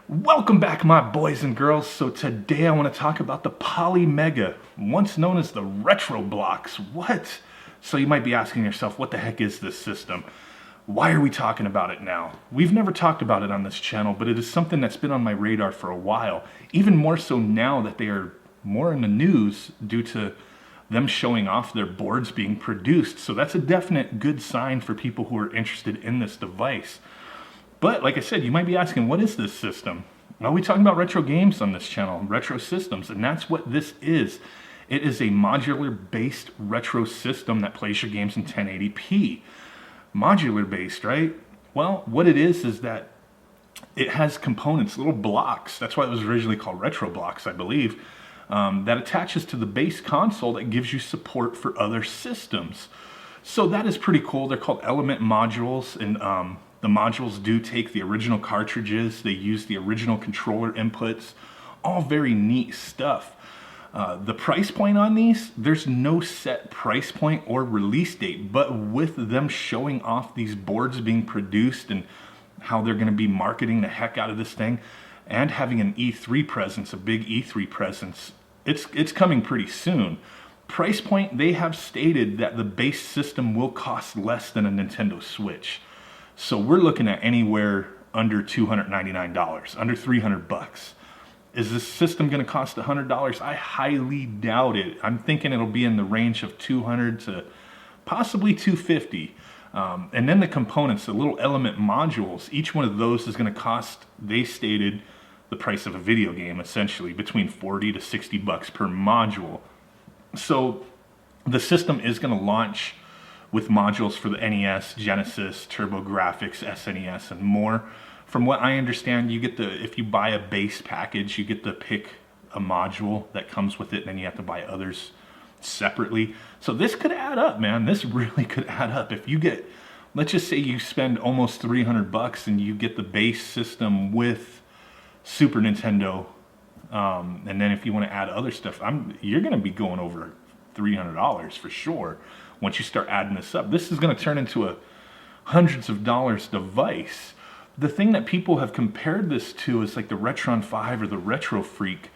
Welcome back, my boys and girls. So today I want to talk about the Polymega, once known as the Retro Blocks. What? So you might be asking yourself, what the heck is this system? Why are we talking about it now? We've never talked about it on this channel, but it is something that's been on my radar for a while. Even more so now that they are more in the news due to them showing off their boards being produced. So that's a definite good sign for people who are interested in this device. But like I said, you might be asking, what is this system? Well, we're talking about retro games on this channel, retro systems, and that's what this is. It is a modular-based retro system that plays your games in 1080p. Modular-based, right? Well, what it is that it has components, little blocks. That's why it was originally called retro blocks, I believe, that attaches to the base console that gives you support for other systems. So that is pretty cool. They're called element modules, and the modules do take the original cartridges. They use the original controller inputs. All very neat stuff. The price point on these, there's no set price point or release date, but with them showing off these boards being produced and how they're going to be marketing the heck out of this thing and having an E3 presence, a big E3 presence, it's coming pretty soon. Price point, they have stated that the base system will cost less than a Nintendo Switch. So we're looking at anywhere under $299, under 300 bucks. Is this system going to cost $100? I highly doubt it. I'm thinking it'll be in the range of $200 to possibly $250. And then the components, the little element modules, each one of those is going to cost, they stated, the price of a video game, essentially, between 40 to 60 bucks per module. So the system is going to launch with modules for the NES, Genesis, TurboGrafx, SNES, and more. From what I understand, you get if you buy a base package, you get to pick a module that comes with it, and then you have to buy others separately. So this could add up, man. This really could add up. If you get, let's just say you spend almost 300 bucks and you get the base system with Super Nintendo, and then if you want to add other stuff, you're going to be going over $300 for sure. Once you start adding this up, this is going to turn into a hundreds of dollars device. The thing that people have compared this to is like the Retron 5 or the Retro Freak,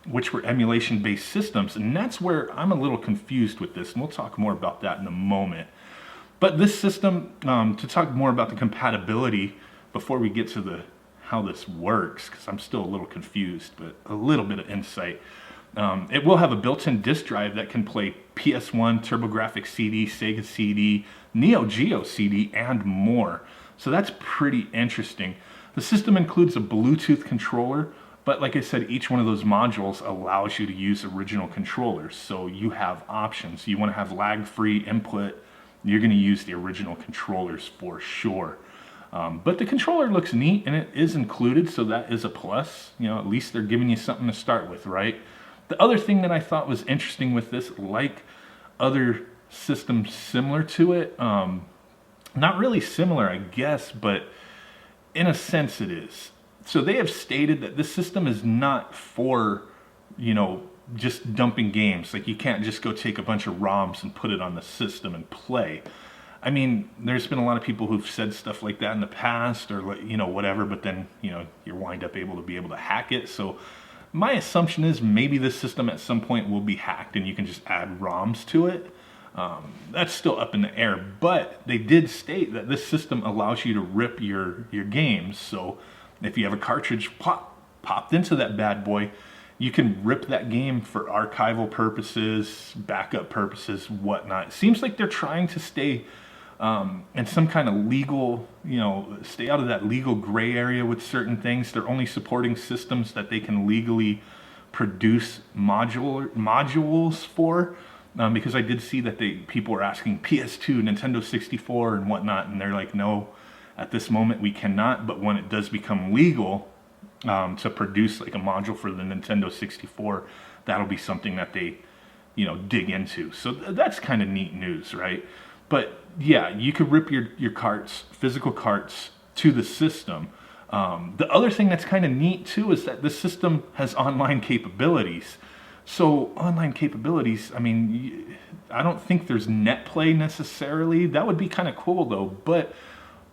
which were emulation-based systems, and that's where I'm a little confused with this, and we'll talk more about that in a moment. But this system, to talk more about the compatibility before we get to how this works, because I'm still a little confused, but a little bit of insight. It will have a built-in disk drive that can play PS1, TurboGrafx CD, Sega CD, Neo Geo CD, and more. So that's pretty interesting. The system includes a Bluetooth controller, but like I said, each one of those modules allows you to use original controllers. So you have options. You want to have lag-free input, you're going to use the original controllers for sure. But the controller looks neat, and it is included, so that is a plus. You know, at least they're giving you something to start with, right? The other thing that I thought was interesting with this, like other systems similar to it, not really similar, I guess, but in a sense it is. So they have stated that this system is not for, just dumping games. Like, you can't just go take a bunch of ROMs and put it on the system and play. I mean, there's been a lot of people who've said stuff like that in the past, or whatever, but then, you wind up able to hack it. So my assumption is maybe this system at some point will be hacked and you can just add ROMs to it. That's still up in the air, but they did state that this system allows you to rip your games. So if you have a cartridge popped into that bad boy, you can rip that game for archival purposes, backup purposes, whatnot. It seems like they're trying to stay in some kind of legal, stay out of that legal gray area with certain things. They're only supporting systems that they can legally produce modules for. Because I did see that people were asking PS2, Nintendo 64, and whatnot, and they're like, no, at this moment we cannot. But when it does become legal to produce like a module for the Nintendo 64, that'll be something that they, dig into. So that's kind of neat news, right? But yeah, you could rip your carts, physical carts, to the system. The other thing that's kind of neat too is that the system has online capabilities. So online capabilities, I mean, I don't think there's net play necessarily. That would be kind of cool though. But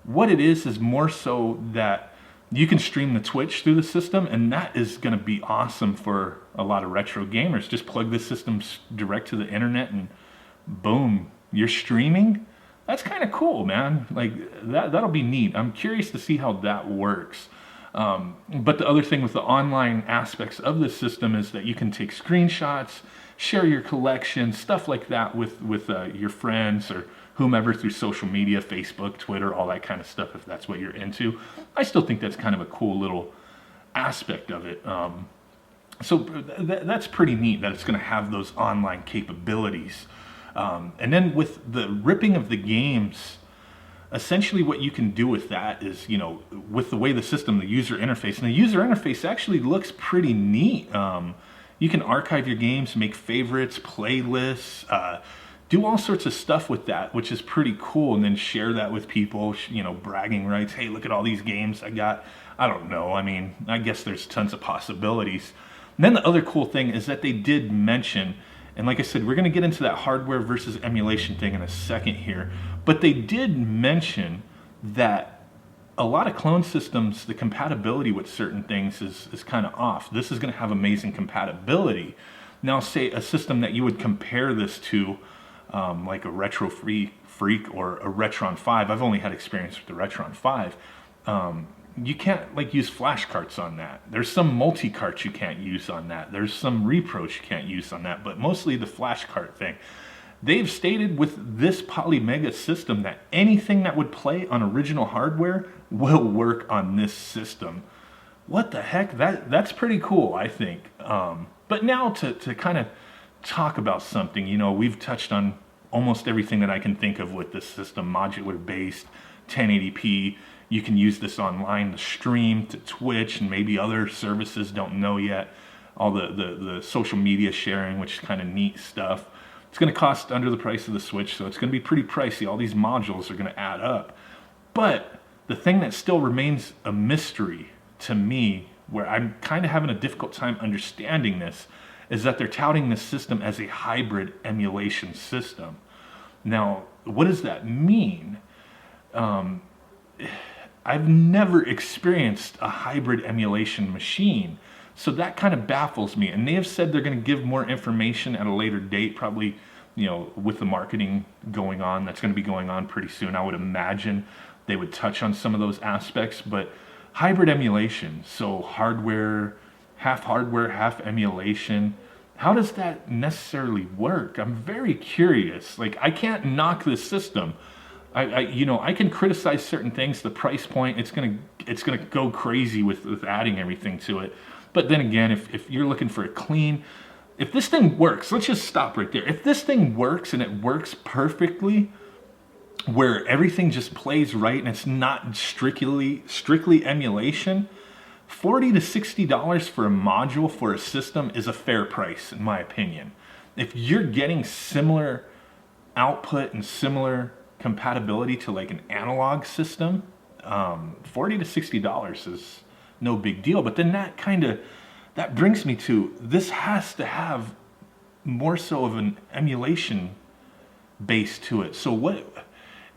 what it is more so that You can stream the Twitch through the system, and that is going to be awesome for a lot of retro gamers. Just plug this system direct to the internet, and boom, you're streaming. That's kind of cool, man. Like that'll be neat. I'm curious to see how that works. But the other thing with the online aspects of the system is that you can take screenshots, share your collection, stuff like that with your friends or whomever through social media, Facebook, Twitter, all that kind of stuff, if that's what you're into. I still think that's kind of a cool little aspect of it. So that's pretty neat that it's going to have those online capabilities. And then with the ripping of the games, essentially what you can do with that is, with the way the system, the user interface, and the user interface actually looks pretty neat. You can archive your games, make favorites, playlists, do all sorts of stuff with that, which is pretty cool, and then share that with people, bragging rights. Hey, look at all these games I got. I don't know. I mean, I guess there's tons of possibilities. And then the other cool thing is that they did mention, and like I said, we're going to get into that hardware versus emulation thing in a second here, but they did mention that a lot of clone systems, the compatibility with certain things is kind of off. This is going to have amazing compatibility. Now, say a system that you would compare this to, like a Retro Freak or a Retron 5. I've only had experience with the Retron 5. You can't use flash carts on that. There's some multi-carts you can't use on that. There's some repros you can't use on that, but mostly the flash cart thing. They've stated with this Polymega system that anything that would play on original hardware will work on this system. What the heck? That's pretty cool, I think. But now to kind of talk about something, we've touched on almost everything that I can think of with this system, modular based, 1080p. You can use this online to stream to Twitch and maybe other services, don't know yet. All the social media sharing, which is kind of neat stuff. It's going to cost under the price of the Switch, so it's going to be pretty pricey. All these modules are going to add up. But the thing that still remains a mystery to me, where I'm kind of having a difficult time understanding this, is that they're touting this system as a hybrid emulation system. Now, what does that mean? I've never experienced a hybrid emulation machine, so that kind of baffles me. And they have said they're going to give more information at a later date, probably, with the marketing going on. That's going to be going on pretty soon. I would imagine they would touch on some of those aspects, but hybrid emulation, so hardware, half emulation. How does that necessarily work? I'm very curious. I can't knock this system. I can criticize certain things. The price point, it's gonna go crazy with adding everything to it. But then again, if you're looking for a clean, if this thing works, let's just stop right there. If this thing works and it works perfectly, where everything just plays right and it's not strictly emulation, $40 to $60 for a module for a system is a fair price, in my opinion. If you're getting similar output and similar compatibility to an analog system, $40 to $60 is no big deal. But then that brings me to, this has to have more so of an emulation base to it. So what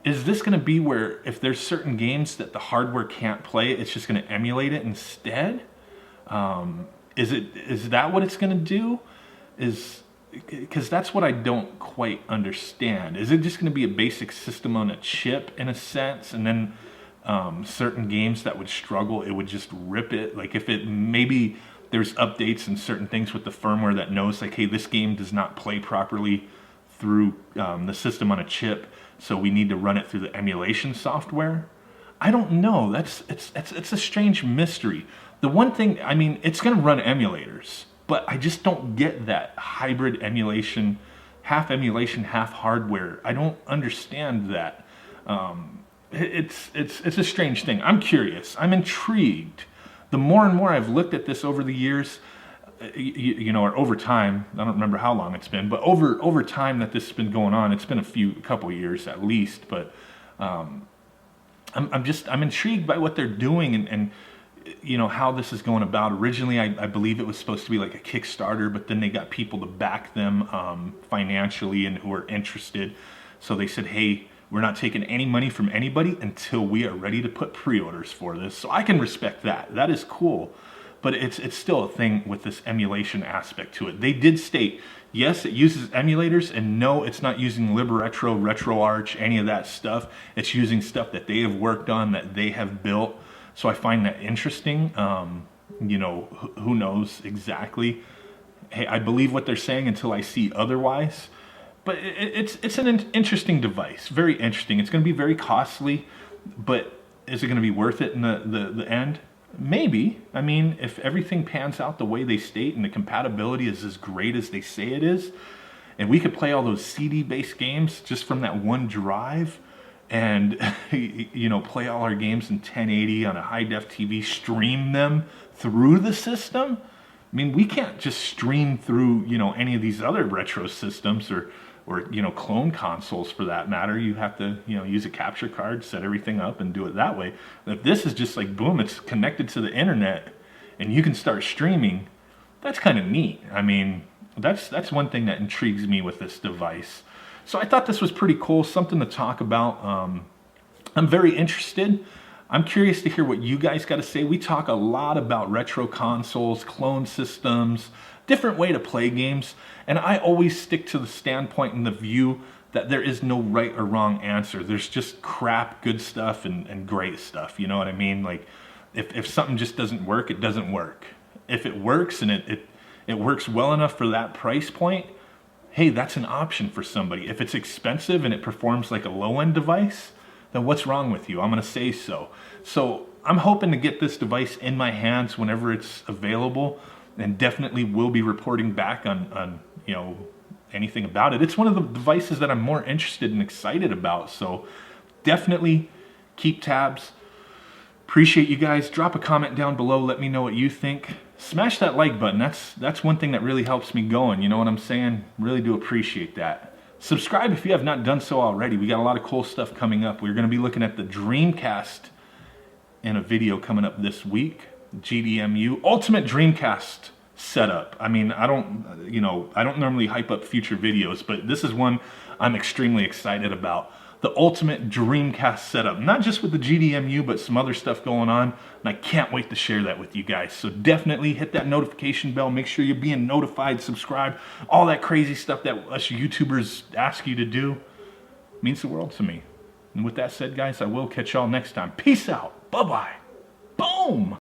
is this going to be, where if there's certain games that the hardware can't play, it's just going to emulate it instead? Is that what it's going to do? Because that's what I don't quite understand. Is it just going to be a basic system on a chip in a sense, and then certain games that would struggle, it would just rip it? If it maybe there's updates and certain things with the firmware that knows hey, this game does not play properly through the system on a chip, so we need to run it through the emulation software. I don't know. It's a strange mystery. The one thing, it's going to run emulators, but I just don't get that hybrid emulation, half hardware. I don't understand that. It's a strange thing. I'm curious. I'm intrigued. The more and more I've looked at this over the years, or over time, I don't remember how long it's been, but over time that this has been going on, it's been a couple years at least. But I'm intrigued by what they're doing and how this is going about. Originally, I believe it was supposed to be like a Kickstarter, but then they got people to back them financially and who are interested. So they said, hey, We're not taking any money from anybody until we are ready to put pre-orders for this. So I can respect that. That is cool. But it's still a thing with this emulation aspect to it. They did state, yes, it uses emulators, and no, it's not using LibRetro, RetroArch, any of that stuff. It's using stuff that they have worked on, that they have built. So I find that interesting. You know, who knows exactly? Hey, I believe what they're saying until I see otherwise. But it's an interesting device, very interesting. It's going to be very costly, but is it going to be worth it in the end? Maybe. I mean, if everything pans out the way they state and the compatibility is as great as they say it is, and we could play all those CD-based games just from that one drive, and you know, play all our games in 1080 on a high-def TV, stream them through the system. I mean, we can't just stream through, you know, any of these other retro systems or you know, clone consoles for that matter. You have to, you know, use a capture card, set everything up, and do it that way. If this is just like, boom, it's connected to the internet, and you can start streaming, that's kind of neat. I mean, that's one thing that intrigues me with this device. So I thought this was pretty cool, something to talk about. I'm very interested. I'm curious to hear what you guys got to say. We talk a lot about retro consoles, clone systems, different way to play games, and I always stick to the standpoint and the view that there is no right or wrong answer. There's just crap, good stuff, and great stuff. You know what I mean? Like, if something just doesn't work, it doesn't work. If it works and it works well enough for that price point, hey, that's an option for somebody. If it's expensive and it performs like a low-end device, then what's wrong with you? I'm gonna say so. So I'm hoping to get this device in my hands whenever it's available, and definitely will be reporting back on you know, anything about it. It's one of the devices that I'm more interested and excited about, so definitely keep tabs. Appreciate you guys. Drop a comment down below, let me know what you think. Smash that like button. That's one thing that really helps me going, you know what I'm saying? Really do appreciate that. Subscribe if you have not done so already. We got a lot of cool stuff coming up. We're going to be looking at the Dreamcast in a video coming up this week. GDMU Ultimate Dreamcast setup. I mean, I don't normally hype up future videos, but this is one I'm extremely excited about. The Ultimate Dreamcast setup, not just with the GDMU, but some other stuff going on, and I can't wait to share that with you guys. So definitely hit that notification bell, make sure you're being notified, subscribe, all that crazy stuff that us YouTubers ask you to do. It means the world to me. And with that said, guys, I will catch y'all next time. Peace out. Bye-bye. Boom!